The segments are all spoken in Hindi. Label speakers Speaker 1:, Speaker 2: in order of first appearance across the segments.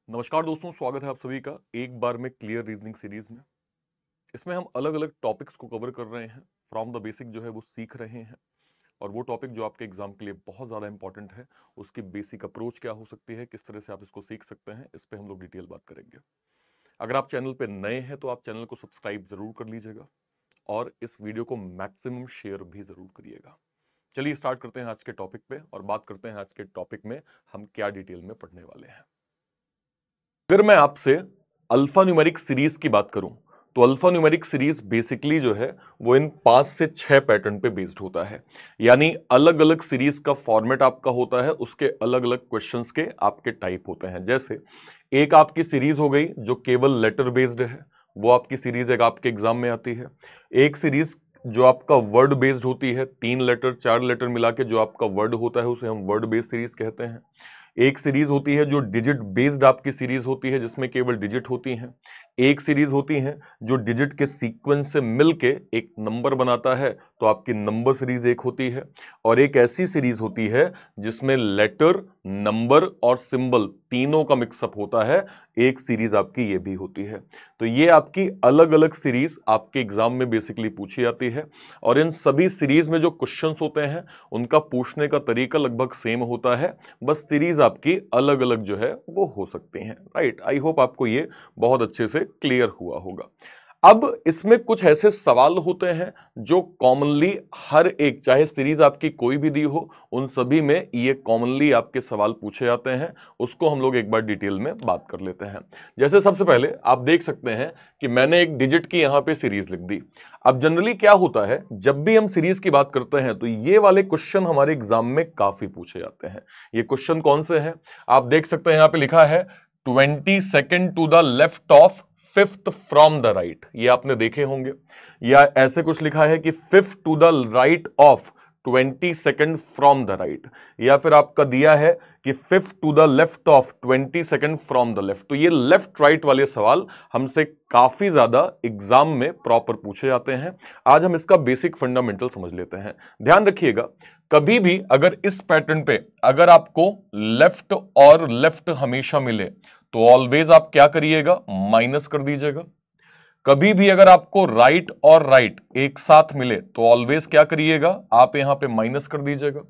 Speaker 1: नमस्कार दोस्तों, स्वागत है आप सभी का एक बार में क्लियर रीजनिंग सीरीज में। इसमें हम अलग अलग टॉपिक्स को कवर कर रहे हैं। फ्रॉम द बेसिक जो है वो सीख रहे हैं और वो टॉपिक जो आपके एग्जाम के लिए बहुत ज़्यादा इंपॉर्टेंट है, उसकी बेसिक अप्रोच क्या हो सकती है, किस तरह से आप इसको सीख सकते हैं, इस पर हम लोग डिटेल बात करेंगे। अगर आप चैनल पे नए हैं तो आप चैनल को सब्सक्राइब जरूर कर लीजिएगा और इस वीडियो को मैक्सिमम शेयर भी जरूर करिएगा। चलिए स्टार्ट करते हैं आज के टॉपिक पे और बात करते हैं आज के टॉपिक में हम क्या डिटेल में पढ़ने वाले हैं। अगर मैं आपसे अल्फा न्यूमेरिक सीरीज की बात करूं तो अल्फा न्यूमेरिक सीरीज बेसिकली जो है वो इन 5 से 6 पैटर्न पे बेस्ड होता है। यानी अलग अलग सीरीज का फॉर्मेट आपका होता है, उसके अलग अलग क्वेश्चंस के आपके टाइप होते हैं। जैसे एक आपकी सीरीज हो गई जो केवल लेटर बेस्ड है, वो आपकी सीरीज एक आपके एग्जाम में आती है। एक सीरीज जो आपका वर्ड बेस्ड होती है, 3 लेटर 4 लेटर मिला के जो आपका वर्ड होता है उसे हम वर्ड बेस्ड सीरीज कहते हैं। एक सीरीज होती है जो डिजिट बेस्ड आपकी सीरीज होती है, जिसमें केवल डिजिट होती हैं। एक सीरीज होती है जो डिजिट के सीक्वेंस से मिलके एक नंबर बनाता है, तो आपकी नंबर सीरीज एक होती है। और एक ऐसी सीरीज होती है जिसमें लेटर, नंबर और सिंबल तीनों का मिक्सअप होता है, एक सीरीज आपकी ये भी होती है। तो ये आपकी अलग अलग सीरीज आपके एग्जाम में बेसिकली पूछी जाती है और इन सभी सीरीज में जो क्वेश्चंस होते हैं उनका पूछने का तरीका लगभग सेम होता है, बस सीरीज आपकी अलग अलग जो है वो हो सकती हैं। राइट, आई होप आपको ये बहुत अच्छे से क्लियर हुआ होगा। अब इसमें कुछ ऐसे सवाल होते हैं जो कॉमनली हर एक, चाहे सीरीज आपकी कोई भी दी हो, उन सभी में ये कॉमनली आपके सवाल पूछे जाते हैं। उसको हम लोग एक बार डिटेल में बात कर लेते हैं। जैसे सबसे पहले आप देख सकते हैं कि मैंने एक डिजिट की यहां पे सीरीज लिख दी। अब जनरली क्या होता है, जब भी हम सीरीज की बात करते हैं तो ये वाले क्वेश्चन हमारे एग्जाम में काफी पूछे जाते हैं। ये क्वेश्चन कौन से हैं आप देख सकते हैं, यहां पे लिखा है 22 to the left of 5th from the right. ये आपने देखे होंगे। या ऐसे कुछ लिखा है कि 5th to the right of 22 from the right. या फिर आपका दिया है कि 5th to the left of 22 from the left. तो ये लेफ्ट राइट वाले सवाल हमसे काफी ज्यादा एग्जाम में प्रॉपर पूछे जाते हैं। आज हम इसका बेसिक फंडामेंटल समझ लेते हैं। ध्यान रखिएगा, कभी भी अगर इस पैटर्न पे अगर आपको लेफ्ट और लेफ्ट हमेशा मिले तो ऑलवेज आप क्या करिएगा, माइनस कर दीजिएगा। कभी भी अगर आपको राइट और राइट एक साथ मिले तो ऑलवेज क्या करिएगा, आप यहां पे माइनस कर दीजिएगा।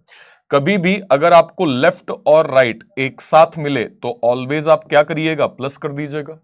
Speaker 1: कभी भी अगर आपको लेफ्ट और राइट एक साथ मिले तो ऑलवेज आप क्या करिएगा, प्लस कर दीजिएगा।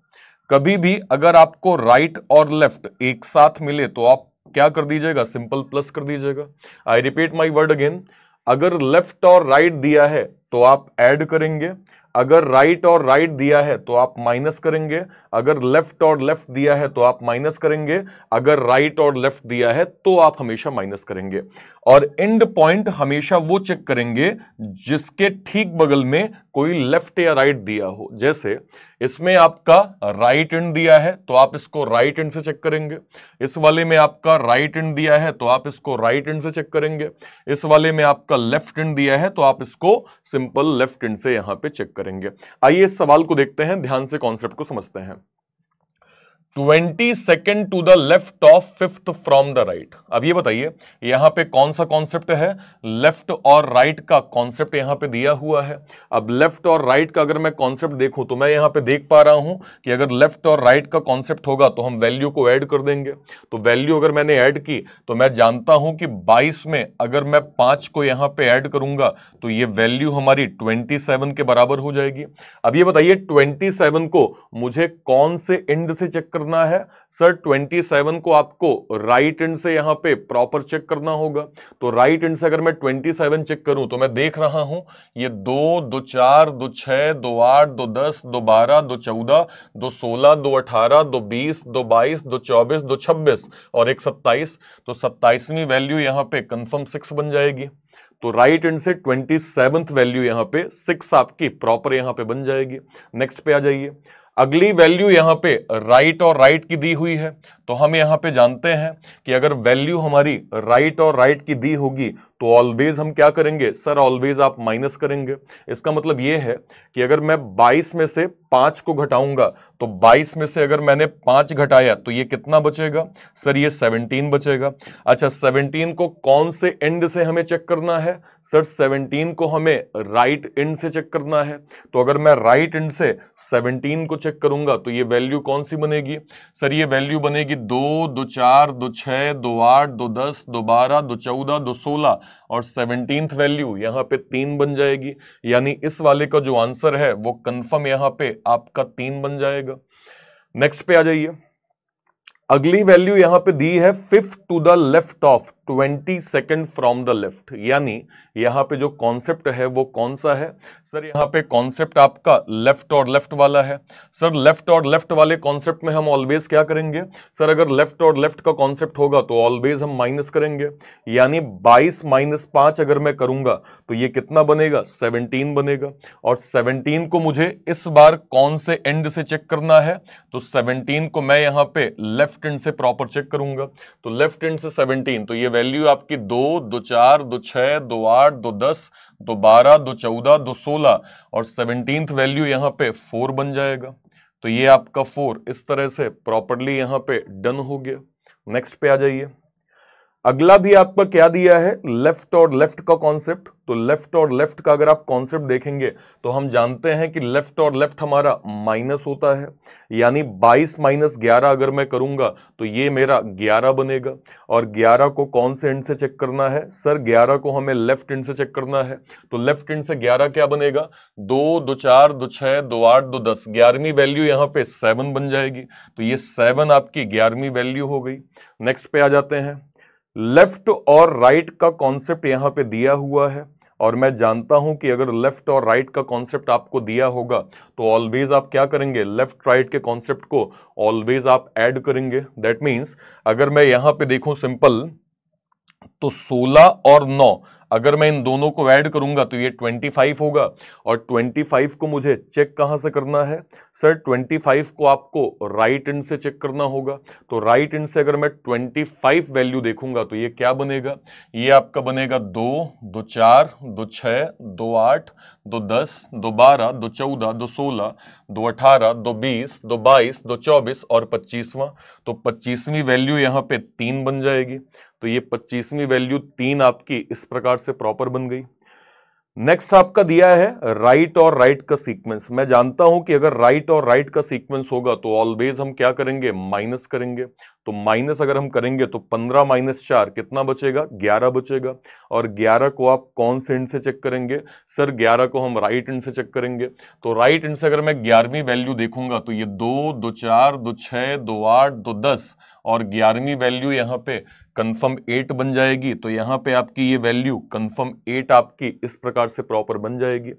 Speaker 1: कभी भी अगर आपको राइट और लेफ्ट एक साथ मिले तो आप क्या कर दीजिएगा, सिंपल प्लस कर दीजिएगा। I repeat my word again, अगर लेफ्ट और राइट दिया है तो आप ऐड करेंगे, अगर राइट और राइट दिया है तो आप माइनस करेंगे, अगर लेफ्ट और लेफ्ट दिया है तो आप माइनस करेंगे, अगर राइट और लेफ्ट दिया है तो आप हमेशा माइनस करेंगे। और एंड पॉइंट हमेशा वो चेक करेंगे जिसके ठीक बगल में कोई लेफ्ट या राइट दिया हो। जैसे इसमें आपका राइट एंड दिया है तो आप इसको राइट एंड से चेक करेंगे, इस वाले में आपका राइट एंड दिया है तो आप इसको राइट एंड से चेक करेंगे, इस वाले में आपका लेफ्ट एंड दिया है तो आप इसको सिंपल लेफ्ट एंड से यहां पे चेक करेंगे। आइए इस सवाल को देखते हैं, ध्यान से कॉन्सेप्ट को समझते हैं। 22 to the left of 5th from the right. अब ये बताइए यहां पे कौन सा कॉन्सेप्ट है, लेफ्ट और राइट का कॉन्सेप्ट यहां पे दिया हुआ है। अब लेफ्ट और राइट का अगर मैं कॉन्सेप्ट देखूं तो मैं यहां पे देख पा रहा हूं कि अगर लेफ्ट और राइट का कॉन्सेप्ट होगा तो हम वैल्यू को ऐड कर देंगे। तो वैल्यू अगर मैंने ऐड की तो मैं जानता हूं कि 22 में अगर मैं 5 को यहां पे ऐड करूंगा तो ये वैल्यू हमारी 27 के बराबर हो जाएगी। अब ये बताइए 27 को मुझे कौन से एंड से चेक करना है, सर 27 को आपको राइट एंड से यहां पे प्रॉपर चेक करना होगा। तो राइट एंड से अगर मैं 27 चेक करूं तो मैं देख रहा हूं ये 2 2 4 2 6 2 8 2 10 2 12 2 14 2 16 2 18 2 20 2 22 2 24 2 26 और एक 27। तो 27वीं वैल्यू यहां पे कंफर्म 6 बन जाएगी। तो राइट एंड से 27th वैल्यू यहां पे 6 आपकी प्रॉपर यहां पे बन जाएगी। नेक्स्ट पे आ जाइए, अगली वैल्यू यहां पे राइट और राइट की दी हुई है। तो हम यहां पे जानते हैं कि अगर वैल्यू हमारी राइट और राइट की दी होगी तो ऑलवेज हम क्या करेंगे सर, ऑलवेज आप माइनस करेंगे। इसका मतलब ये है कि अगर मैं 22 में से 5 को घटाऊंगा तो 22 में से अगर मैंने 5 घटाया तो ये कितना बचेगा सर, ये 17 बचेगा। अच्छा 17 को कौन से एंड से हमें चेक करना है सर, 17 को हमें राइट एंड से चेक करना है। तो अगर मैं राइट एंड से 17 को चेक करूंगा तो ये वैल्यू कौन सी बनेगी सर, ये वैल्यू बनेगी 2, 2 4, 2 6, 2 8, 2 10, 2 12, 2 14, 2 16 और 17th वैल्यू यहां पे 3 बन जाएगी। यानी इस वाले का जो आंसर है वो कंफर्म यहां पे आपका 3 बन जाएगा। नेक्स्ट पे आ जाइए। अगली वैल्यू यहां पे दी है 5th to the left of 22nd from the left. यानी यहां पे जो कॉन्सेप्ट है वो कौन सा है सर, यहां पे कॉन्सेप्ट आपका लेफ्ट और लेफ्ट वाला है। सर लेफ्ट और लेफ्ट वाले कॉन्सेप्ट में हम ऑलवेज क्या करेंगे सर, अगर लेफ्ट और लेफ्ट का कॉन्सेप्ट होगा तो ऑलवेज हम माइनस करेंगे। यानी 22 माइनस 5 अगर मैं करूंगा तो ये कितना बनेगा 17 बनेगा। और 17 को मुझे इस बार कौन से एंड से चेक करना है, तो 17 को मैं यहां पे लेफ्ट एंड से प्रॉपर चेक करूंगा। तो लेफ्ट एंड से 17, तो ये वैल्यू आपकी 2, 2 4, 2 6, 2 8, 2 10, 2 12, 2 14, 2 16 और 17th वैल्यू यहां पे 4 बन जाएगा। तो ये आपका 4 इस तरह से प्रॉपर्ली यहां पे डन हो गया। नेक्स्ट पे आ जाइए। अगला भी आपका क्या दिया है, लेफ्ट और लेफ्ट का कॉन्सेप्ट। तो लेफ्ट और लेफ्ट का अगर आप कॉन्सेप्ट देखेंगे तो हम जानते हैं कि लेफ्ट और लेफ्ट हमारा माइनस होता है। यानी 22 माइनस 11 अगर मैं करूंगा तो ये मेरा 11 बनेगा। और 11 को कौन से एंड से चेक करना है सर, 11 को हमें लेफ्ट एंड से चेक करना है। तो लेफ्ट एंड से 11 क्या बनेगा, 2, 2 4, 2 6, 2 8, 2 10, 11वीं वैल्यू यहां पे 7 बन जाएगी। तो ये 7 आपकी 11वीं वैल्यू हो गई। नेक्स्ट पे आ जाते हैं। लेफ्ट और राइट का कॉन्सेप्ट यहां पे दिया हुआ है और मैं जानता हूं कि अगर लेफ्ट और राइट का कॉन्सेप्ट आपको दिया होगा तो ऑलवेज आप क्या करेंगे, लेफ्ट राइट के कॉन्सेप्ट को ऑलवेज आप ऐड करेंगे। दैट मींस अगर मैं यहां पे देखूं सिंपल, तो 16 और 9 अगर मैं इन दोनों को ऐड करूंगा तो ये 25 होगा। और 25 को मुझे चेक कहां से करना है सर, 25 को आपको राइट एंड से चेक करना होगा। तो राइट एंड से अगर मैं 25 वैल्यू देखूंगा तो ये क्या बनेगा, ये आपका बनेगा 2, 2 4, 2 6, 2 8, 2 10, 2 12, 2 14, 2 16, 2 18, 2 20, 2 22, 2 24 और 25वां। तो 25वीं वैल्यू यहां पे 3 बन जाएगी। तो ये 25वीं वैल्यू 3 आपकी इस प्रकार से प्रॉपर बन गई। नेक्स्ट आपका दिया है राइट और राइट का सीक्वेंस। मैं जानता हूं कि अगर राइट और राइट का सीक्वेंस होगा तो ऑलवेज हम क्या करेंगे, माइनस करेंगे। तो माइनस अगर हम करेंगे तो 15 माइनस 4 कितना बचेगा, 11 बचेगा। और 11 को आप कौन से एंड से चेक करेंगे सर, 11 को हम राइट एंड से चेक करेंगे। तो राइट एंड से अगर मैं 11वीं वैल्यू देखूंगा तो ये 2, 2 4, 2 6, 2 8, 2 10 और 11वीं वैल्यू यहां पे कंफर्म 8 बन जाएगी। तो यहां पे आपकी ये वैल्यू कंफर्म 8 आपकी इस प्रकार से प्रॉपर बन जाएगी।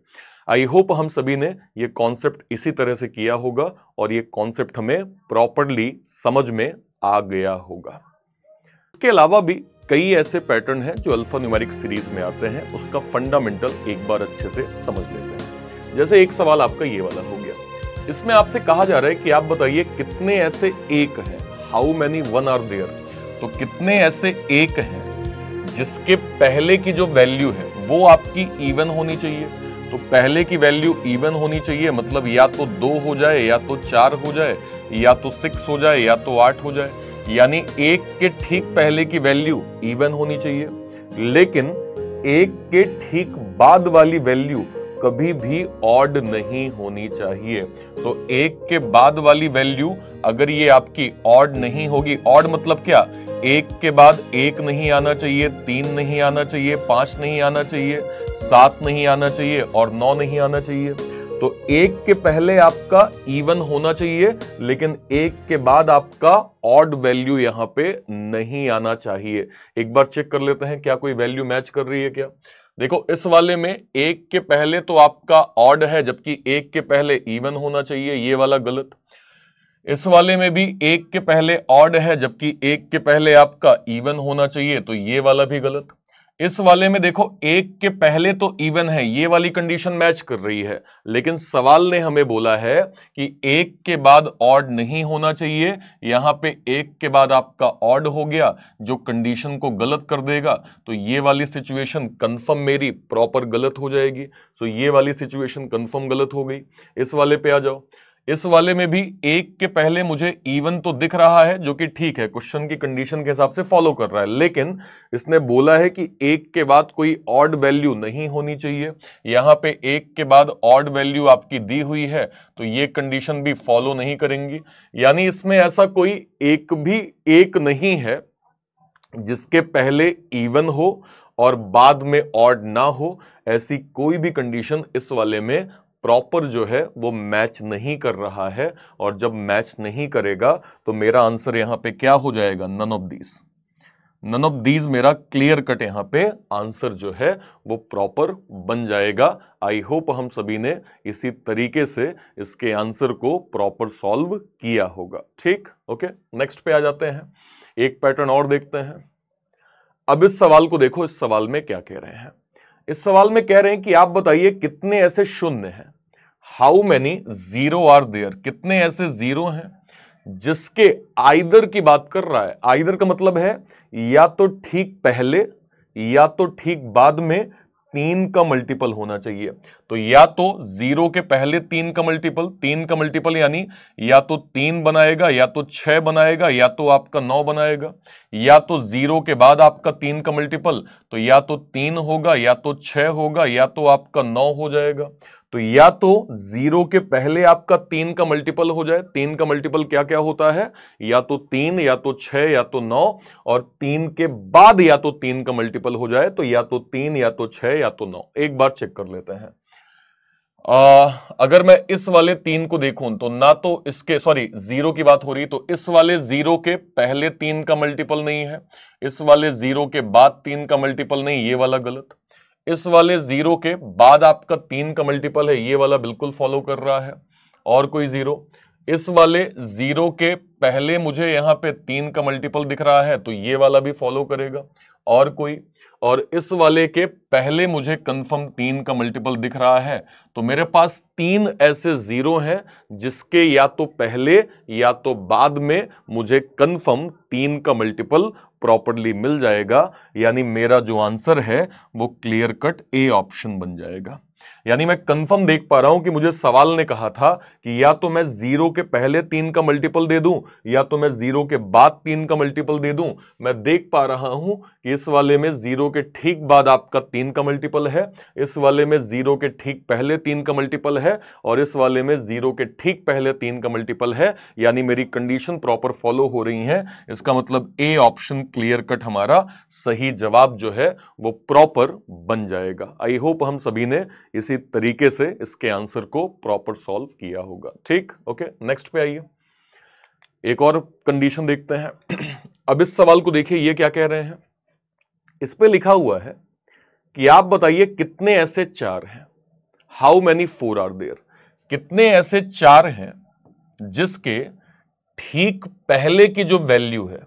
Speaker 1: आई होप हम सभी ने ये कॉन्सेप्ट इसी तरह से किया होगा और ये कॉन्सेप्ट हमें प्रॉपरली समझ में आ गया होगा। इसके अलावा भी कई ऐसे पैटर्न हैं जो अल्फा न्यूमेरिक सीरीज में आते हैं, उसका फंडामेंटल एक बार अच्छे से समझ लेते हैं। जैसे एक सवाल आपका ये वाला हो गया, इसमें आपसे कहा जा रहा है कि आप बताइए कितने ऐसे एक हैं, how many one are there. तो कितने ऐसे एक हैं जिसके पहले की जो वैल्यू है वो आपकी इवन होनी चाहिए। तो पहले की वैल्यू इवन होनी चाहिए, मतलब या तो 2 हो जाए, या तो 4 हो जाए, या तो 6 हो जाए, या तो 8 हो जाए। यानी एक के ठीक पहले की वैल्यू इवन होनी चाहिए, लेकिन एक के ठीक बाद वाली वैल्यू कभी भी ऑड नहीं होनी चाहिए। तो एक के बाद वाली वैल्यू अगर ये आपकी ऑड नहीं होगी, ऑड मतलब क्या, एक के बाद 1 नहीं आना चाहिए, 3 नहीं आना चाहिए, 5 नहीं आना चाहिए, 7 नहीं आना चाहिए और 9 नहीं आना चाहिए। तो एक के पहले आपका इवन होना चाहिए, लेकिन एक के बाद आपका ऑड वैल्यू यहां पे नहीं आना चाहिए। एक बार चेक कर लेते हैं क्या कोई वैल्यू मैच कर रही है क्या। देखो इस वाले में एक के पहले तो आपका ऑड है, जबकि एक के पहले इवन होना चाहिए, ये वाला गलत। इस वाले में भी एक के पहले ऑड है, जबकि एक के पहले आपका इवन होना चाहिए, तो ये वाला भी गलत। इस वाले में देखो एक के पहले तो इवन है, ये वाली कंडीशन मैच कर रही है, लेकिन सवाल ने हमें बोला है कि एक के बाद ऑड नहीं होना चाहिए। यहां पे एक के बाद आपका ऑड हो गया, जो कंडीशन को गलत कर देगा, तो ये वाली सिचुएशन कंफर्म मेरी प्रॉपर गलत हो जाएगी। सो ये वाली सिचुएशन कंफर्म गलत हो गई। इस वाले पे आ जाओ। इस वाले में भी एक के पहले मुझे इवन तो दिख रहा है, जो कि ठीक है, क्वेश्चन की कंडीशन के हिसाब से फॉलो कर रहा है, लेकिन इसने बोला है कि एक के बाद कोई ऑड वैल्यू नहीं होनी चाहिए। यहां पे एक के बाद ऑड वैल्यू आपकी दी हुई है, तो ये कंडीशन भी फॉलो नहीं करेंगी। यानी इसमें ऐसा कोई एक भी एक नहीं है जिसके पहले इवन हो और बाद में ऑड ना हो। ऐसी कोई भी कंडीशन इस वाले में प्रॉपर जो है वो मैच नहीं कर रहा है, और जब मैच नहीं करेगा तो मेरा आंसर यहां पे क्या हो जाएगा, none of these. None of these मेरा क्लियर कट यहां पे आंसर जो है वो प्रॉपर बन जाएगा। आई होप हम सभी ने इसी तरीके से इसके आंसर को प्रॉपर सॉल्व किया होगा। ठीक, ओके, नेक्स्ट पे आ जाते हैं। एक पैटर्न और देखते हैं। अब इस सवाल को देखो, इस सवाल में क्या कह रहे हैं। इस सवाल में कह रहे हैं कि आप बताइए कितने ऐसे शून्य हैं, how many zero are there, कितने ऐसे जीरो हैं जिसके आइदर की बात कर रहा है। आइदर का मतलब है या तो ठीक पहले या तो ठीक बाद में 3 का मल्टीपल होना चाहिए। तो या तो 0 के पहले 3 का मल्टीपल, 3 का मल्टीपल यानी या तो 3 बनाएगा, या तो 6 बनाएगा, या तो आपका 9 बनाएगा। या तो 0 के बाद आपका 3 का मल्टीपल, तो या तो 3 होगा, या तो 6 होगा, या तो आपका 9 हो जाएगा। तो या तो 0 के पहले आपका 3 का मल्टीपल हो जाए। 3 का मल्टीपल क्या क्या होता है, या तो 3, या तो 6, या तो 9, और 3 के बाद या तो 3 का मल्टीपल हो जाए, तो या तो 3, या तो 6, या तो 9। एक बार चेक कर लेते हैं। अगर मैं इस वाले 3 को देखूं तो ना तो इसके, सॉरी 0 की बात हो रही, तो इस वाले 0 के पहले 3 का मल्टीपल नहीं है, इस वाले 0 के बाद 3 का मल्टीपल नहीं, ये वाला गलत। इस वाले 0 के बाद आपका 3 का मल्टीपल है, ये वाला बिल्कुल फॉलो कर रहा है। और कोई 0, इस वाले 0 के पहले मुझे यहां पे 3 का मल्टीपल दिख रहा है, तो ये वाला भी फॉलो करेगा। और कोई, और इस वाले के पहले मुझे कंफर्म 3 का मल्टीपल दिख रहा है। तो मेरे पास 3 ऐसे 0 हैं जिसके या तो पहले या तो बाद में मुझे कंफर्म 3 का मल्टीपल प्रॉपर्ली मिल जाएगा। यानी मेरा जो आंसर है वो क्लियर कट ए ऑप्शन बन जाएगा। यानी मैं कंफर्म देख पा रहा हूं कि मुझे सवाल ने कहा था कि या तो मैं 0 के पहले 3 का मल्टीपल दे दूं, या तो मैं 0 के बाद 3 का मल्टीपल दे दूं। मैं देख पा रहा हूं कि इस वाले में 0 के ठीक बाद आपका 3 का मल्टीपल है, इस वाले में 0 के ठीक पहले 3 का मल्टीपल है, और इस वाले में 0 के ठीक पहले 3 का मल्टीपल है। यानी मेरी कंडीशन प्रॉपर फॉलो हो रही है। इसका मतलब ए ऑप्शन क्लियर कट हमारा सही जवाब जो है वो प्रॉपर बन जाएगा। आई होप हम सभी ने इसी तरीके से इसके आंसर को प्रॉपर सॉल्व किया होगा। ठीक, ओके, नेक्स्ट पे आइए। एक और कंडीशन देखते हैं। अब इस सवाल को देखिए, ये क्या कह रहे हैं। इस पे लिखा हुआ है कि आप बताइए कितने ऐसे 4 हैं, हाउ मेनी 4 आर देयर, कितने ऐसे 4 हैं जिसके ठीक पहले की जो वैल्यू है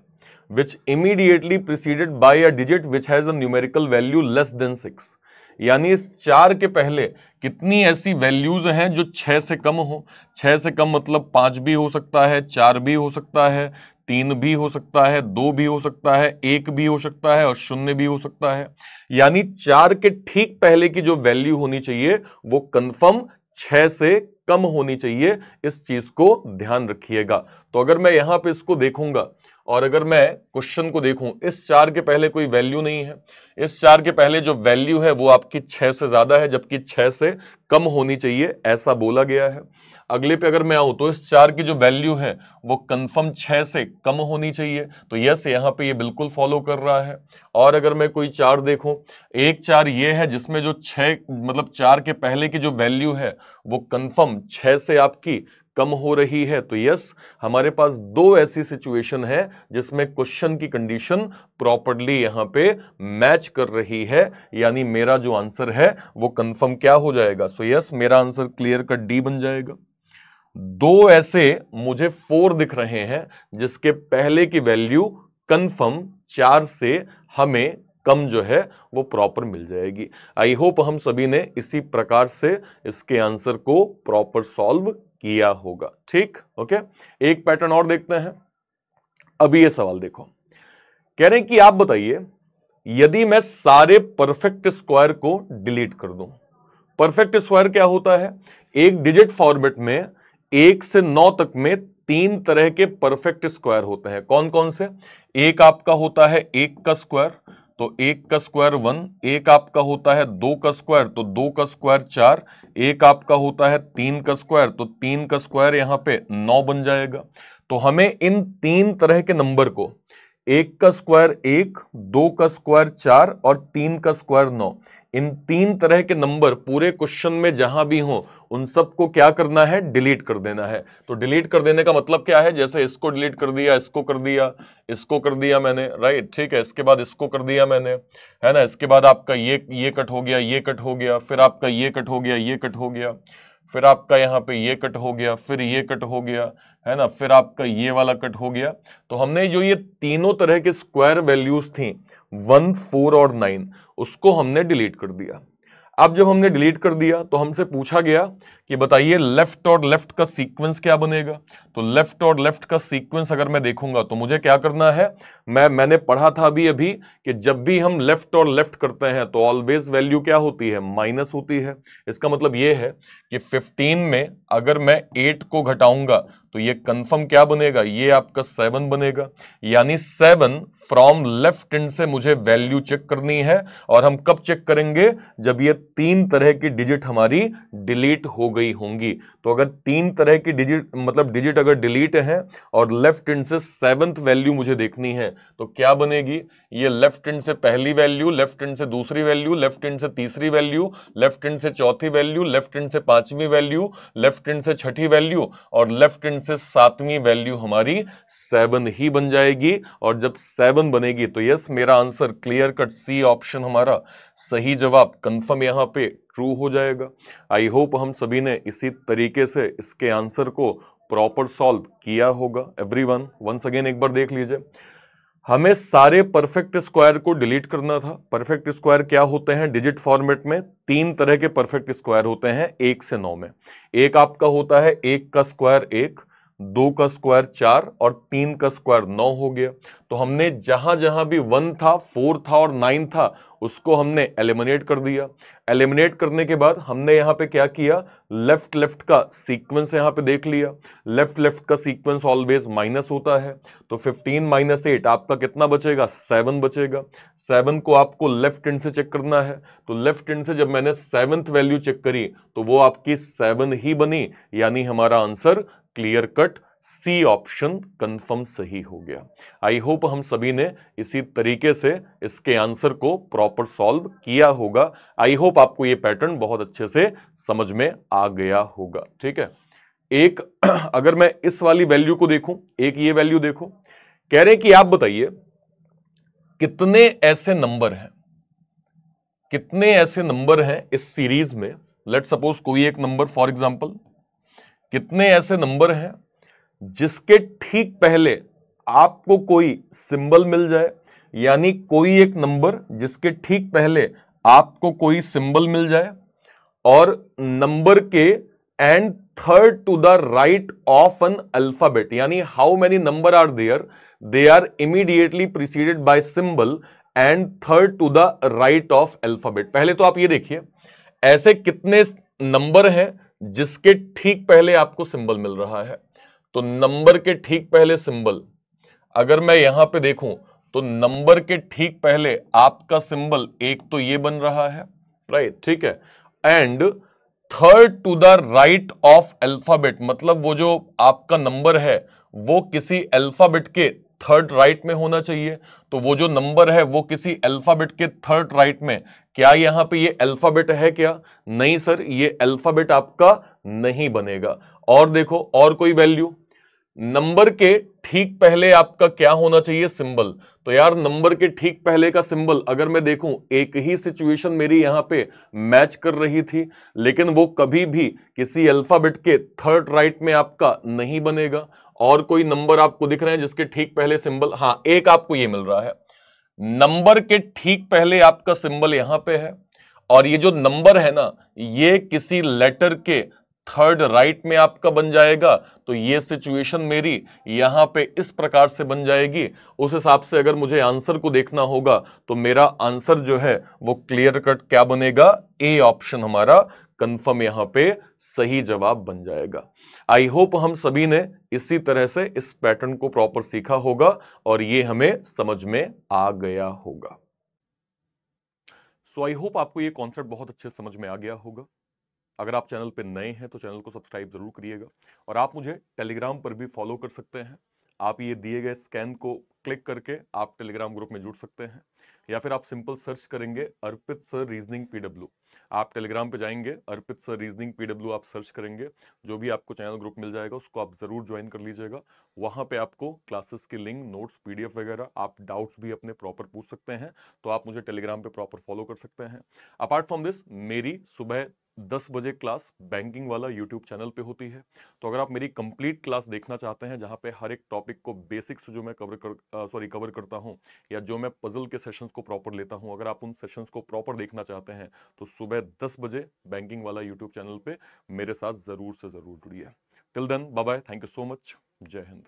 Speaker 1: which immediately preceded by a digit which has a numerical value less than 6। यानी इस 4 के पहले कितनी ऐसी वैल्यूज हैं जो 6 से कम हो। 6 से कम मतलब 5 भी हो सकता है, 4 भी हो सकता है, 3 भी हो सकता है, 2 भी हो सकता है, 1 भी हो सकता है, और 0 भी हो सकता है। यानी 4 के ठीक पहले की जो वैल्यू होनी चाहिए वो कंफर्म 6 से कम होनी चाहिए। इस चीज को ध्यान रखिएगा। तो अगर मैं यहां पे इसको देखूंगा और अगर मैं क्वेश्चन को देखूं, इस 4 के पहले कोई वैल्यू नहीं है, इस 4 के पहले जो वैल्यू है वो आपकी 6 से ज्यादा है, जबकि 6 से कम होनी चाहिए, ऐसा बोला गया है। अगले पे अगर मैं आऊं तो इस 4 की जो वैल्यू है वो कंफर्म 6 से कम होनी चाहिए, तो यस यहां पे ये बिल्कुल फॉलो कर रहा है। और अगर मैं कोई 4 देखूं, एक 4 ये है जिसमें जो 6 मतलब 4 के पहले की जो वैल्यू है वो कंफर्म 6 से आपकी कम हो रही है, तो यस हमारे पास 2 ऐसी सिचुएशन है जिसमें क्वेश्चन की कंडीशन प्रॉपर्ली यहां पे मैच कर रही है। यानी मेरा जो आंसर है वो कंफर्म क्या हो जाएगा, सो यस मेरा आंसर क्लियर कट डी बन जाएगा। 2 ऐसे मुझे 4 दिख रहे हैं जिसके पहले की वैल्यू कंफर्म 4 से हमें कम जो है वो प्रॉपर मिल जाएगी। आई होप हम सभी ने इसी प्रकार से इसके आंसर को प्रॉपर सॉल्व किया होगा। ठीक, ओके। एक पैटर्न और देखते हैं। अभी ये सवाल देखो, कह रहे हैं कि आप बताइए यदि मैं सारे परफेक्ट स्क्वायर को डिलीट कर दूं। परफेक्ट स्क्वायर क्या होता है? एक डिजिट फॉर्मेट में 1 से 9 तक में 3 तरह के परफेक्ट स्क्वायर होते हैं। कौन कौन से? एक आपका होता है 1 का स्क्वायर, तो 1 का स्क्वायर 1। एक आपका होता है 2 का स्क्वायर, तो 2 का स्क्वायर 4। एक आपका होता है 3 का स्क्वायर, तो 3 का स्क्वायर यहां पे 9 बन जाएगा। तो हमें इन 3 तरह के नंबर को, 1 का स्क्वायर 1, 2 का स्क्वायर 4 और 3 का स्क्वायर 9, इन 3 तरह के नंबर पूरे क्वेश्चन में जहां भी हो उन सबको क्या करना है? डिलीट कर देना है। तो डिलीट कर देने का मतलब क्या है? जैसे इसको डिलीट कर दिया, इसको कर दिया, इसको कर दिया मैंने, राइट, ठीक है। इसके बाद इसको कर दिया मैंने, है ना। इसके बाद आपका ये कट हो गया, ये कट हो गया, फिर आपका ये कट हो गया, ये कट हो गया, फिर आपका यहाँ पे ये कट हो गया, फिर ये कट हो गया, है ना, फिर आपका ये वाला कट हो गया। तो हमने जो ये तीनों तरह के स्क्वायर वैल्यूज थी 1, 4 और 9, उसको हमने डिलीट कर दिया। अब जब हमने डिलीट कर दिया तो हमसे पूछा गया कि बताइए लेफ्ट और लेफ्ट का सीक्वेंस क्या बनेगा। तो लेफ्ट और लेफ्ट का सीक्वेंस अगर मैं देखूंगा तो मुझे क्या करना है? मैंने पढ़ा था अभी कि जब भी हम लेफ्ट और लेफ्ट करते हैं तो ऑलवेज वैल्यू क्या होती है? माइनस होती है। इसका मतलब ये है कि 15 में अगर मैं 8 को घटाऊंगा तो ये कंफर्म क्या बनेगा? ये आपका 7 बनेगा। यानी 7 फ्रॉम लेफ्ट एंड से मुझे वैल्यू चेक करनी है। और हम कब चेक करेंगे? जब ये 3 तरह की डिजिट हमारी डिलीट हो गई होंगी। तो अगर 3 तरह की डिजिट, मतलब डिजिट अगर डिलीट है और लेफ्ट एंड से 7th वैल्यू मुझे देखनी है तो क्या बनेगी? ये लेफ्ट एंड से पहली वैल्यू, लेफ्ट एंड से दूसरी वैल्यू, लेफ्ट एंड से तीसरी वैल्यू, लेफ्ट एंड से चौथी वैल्यू, लेफ्ट एंड से 5वीं वैल्यू, लेफ्ट एंड से 6ठी वैल्यू और लेफ्ट एंड से 7वीं वैल्यू हमारी 7 ही बन जाएगी। और जब 7 बनेगी तो यस, मेरा answer clear cut C option हमारा सही जवाब कंफर्म यहां पे ट्रू हो जाएगा। आई होप हम सभी ने इसी तरीके से इसके आंसर को प्रॉपर सॉल्व किया होगा। एवरीवन वंस अगेन एक बार देख लीजिए, हमें सारे परफेक्ट स्क्वायर को डिलीट करना था। परफेक्ट स्क्वायर क्या होते हैं? डिजिट फॉर्मेट में 3 तरह के परफेक्ट स्क्वायर होते हैं 1 से 9 में। एक आपका होता है 1 का स्क्वायर 1, 2 का स्क्वायर 4 और 3 का स्क्वायर 9 हो गया। तो हमने जहां जहां भी 1 था, 4 था और 9 था उसको हमने एलिमिनेट कर दिया। एलिमिनेट करने के बाद हमने यहां पे क्या किया? लेफ्ट लेफ्ट का सीक्वेंस यहां पे देख लिया। लेफ्ट लेफ्ट का सीक्वेंस ऑलवेज माइनस होता है। तो 15 माइनस 8 आपका कितना बचेगा? 7 बचेगा। 7 को आपको लेफ्ट हैंड से चेक करना है। तो लेफ्ट हैंड से जब मैंने 7th वैल्यू चेक करी तो वो आपकी 7 ही बनी। यानी हमारा answer clear cut C option confirm सही हो गया। आई होप हम सभी ने इसी तरीके से इसके आंसर को प्रॉपर सॉल्व किया होगा। आई होप आपको ये पैटर्न बहुत अच्छे से समझ में आ गया होगा। ठीक है, एक अगर मैं इस वाली वैल्यू को देखूं, एक ये वैल्यू देखो, कह रहे हैं कि आप बताइए कितने ऐसे नंबर हैं, कितने ऐसे नंबर हैं इस सीरीज में। लेट सपोज कोई एक नंबर, फॉर एग्जांपल, कितने ऐसे नंबर हैं जिसके ठीक पहले आपको कोई सिंबल मिल जाए। यानी कोई एक नंबर जिसके ठीक पहले आपको कोई सिंबल मिल जाए और नंबर के end third to the right of an alphabet. यानी how many number are there, they are immediately preceded by symbol and third to the right of alphabet. पहले तो आप ये देखिए, ऐसे कितने नंबर हैं जिसके ठीक पहले आपको सिंबल मिल रहा है। तो नंबर के ठीक पहले सिंबल अगर मैं यहां पे देखूं तो नंबर के ठीक पहले आपका सिंबल एक तो ये बन रहा है, राइट, ठीक है, and third to the right of alphabet, मतलब वो जो आपका नंबर है वो किसी अल्फाबेट के थर्ड राइट में होना चाहिए। तो वो जो नंबर है वो किसी अल्फाबेट के थर्ड राइट में, क्या यहां पे ये अल्फाबेट है क्या? नहीं सर, ये अल्फाबेट आपका नहीं बनेगा। और देखो और कोई वैल्यू, नंबर के ठीक पहले आपका क्या होना चाहिए? सिंबल। तो यार नंबर के ठीक पहले का सिंबल अगर मैं देखूं, एक ही सिचुएशन मेरी यहां पे मैच कर रही थी, लेकिन वो कभी भी किसी अल्फाबेट के थर्ड राइट में आपका नहीं बनेगा। और कोई नंबर आपको दिख रहे हैं जिसके ठीक पहले सिंबल? हाँ, एक आपको ये मिल रहा है, नंबर के ठीक पहले आपका सिंबल यहां पे है, और ये जो नंबर है ना, ये किसी लेटर के थर्ड राइट में आपका बन जाएगा। तो ये सिचुएशन मेरी यहां पे इस प्रकार से बन जाएगी। उस हिसाब से अगर मुझे आंसर को देखना होगा तो मेरा आंसर जो है वो क्लियर कट क्या बनेगा, ए ऑप्शन हमारा कंफर्म यहां पे सही जवाब बन जाएगा। आई होप हम सभी ने इसी तरह से इस पैटर्न को प्रॉपर सीखा होगा और ये हमें समझ में आ गया होगा। सो आई होप आपको ये कॉन्सेप्ट बहुत अच्छे समझ में आ गया होगा। अगर आप चैनल पे नए हैं तो चैनल को सब्सक्राइब जरूर करिएगा, और आप मुझे टेलीग्राम पर भी फॉलो कर सकते हैं। आप ये दिए गए स्कैन को क्लिक करके आप टेलीग्राम ग्रुप में जुड़ सकते हैं, या फिर आप सिंपल सर्च करेंगे अर्पित सर रीजनिंग पीडब्ल्यू। आप टेलीग्राम पे जाएंगे, अर्पित सर रीजनिंग पीडब्ल्यू आप सर्च करेंगे, जो भी आपको चैनल ग्रुप मिल जाएगा उसको आप जरूर ज्वाइन कर लीजिएगा। वहां पे आपको क्लासेस की लिंक, नोट्स, पीडीएफ वगैरह, आप डाउट्स भी अपने प्रॉपर पूछ सकते हैं। तो आप मुझे टेलीग्राम पे प्रॉपर फॉलो कर सकते हैं। अपार्ट फ्रॉम दिस, मेरी सुबह 10 बजे क्लास बैंकिंग वाला यूट्यूब चैनल पे होती है। तो अगर आप मेरी कंप्लीट क्लास देखना चाहते हैं, जहां पे हर एक टॉपिक को बेसिक्स जो मैं कवर करता हूं, या जो मैं पजल के सेशंस को प्रॉपर लेता हूं, अगर आप उन सेशंस को प्रॉपर देखना चाहते हैं तो सुबह 10 बजे बैंकिंग वाला यूट्यूब चैनल पे मेरे साथ जरूर से जरूर जुड़िए। Till then, bye bye, thank you so much, जय हिंद।